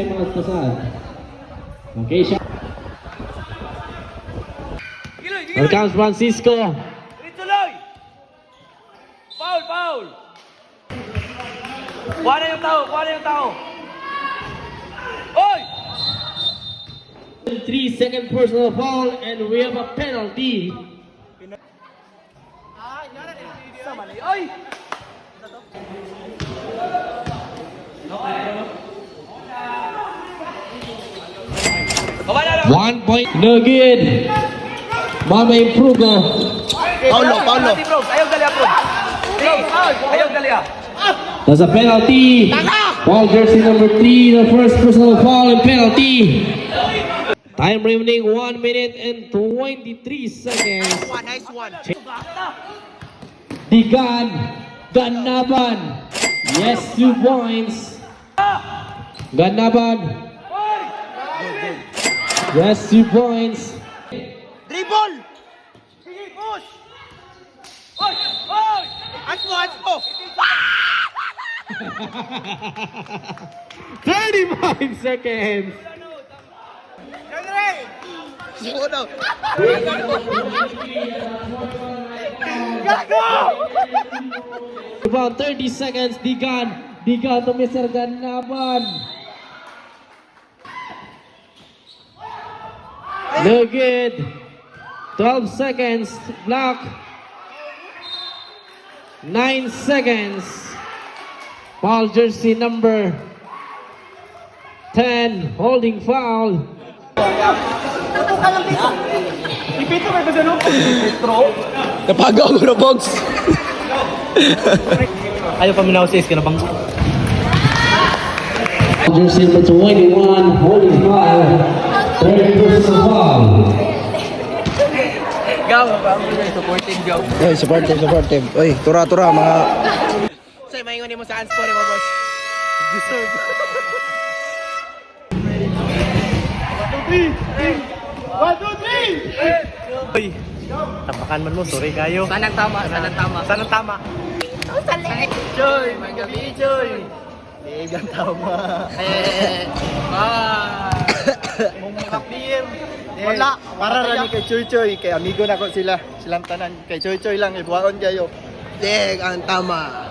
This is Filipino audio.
mga tasad. Okay, siya. Here comes Francisco. Tuloy! Foul, foul! Kuha na yung tao, kuha na yung tao! Oy! 3-second personal foul and we have a penalty. Sama na oy! Baba na lang! 1 point. No good. Mama improve. Paulo! Ayaw gali approve! Ayaw gali ah! There's a penalty. Foul jersey number 3, the first personal foul and penalty. Time remaining 1 minute and 23 seconds. Nice one! Digan Ganaban. Yes, 2 points. Ganaban. Yes, 2 points. Dribble! Sige, push! Oy! Oy! Atmo! 35 seconds. Henry! Suno! About 30 seconds. Digan to Mr. Ganaban. No good. 12 seconds. Block. 9 seconds. Foul jersey number 10. Holding foul. Ipito may badano? Petro? Napagaw ko na, Bogs. Ayaw pa minaw-sis ka na bang? Foul jersey number 21. Holding foul. Third personal foul. Gaw, supporting gaw. Oy, supportive. Oy, tura, mga... Say, maingon mo sa answer mo, boss. Deserve. 1, 2, 3! Uy, tapakan man mo, sorry kayo. Sanang tama. Joy, may gabi, Joy. Igan tama. Mong mga PM. Wala, para rani kay Choy Choy, kay amigo na ko sila. Silang tanan, kay Choy Choy lang, ibuhaon kayo. Deg, ang tama.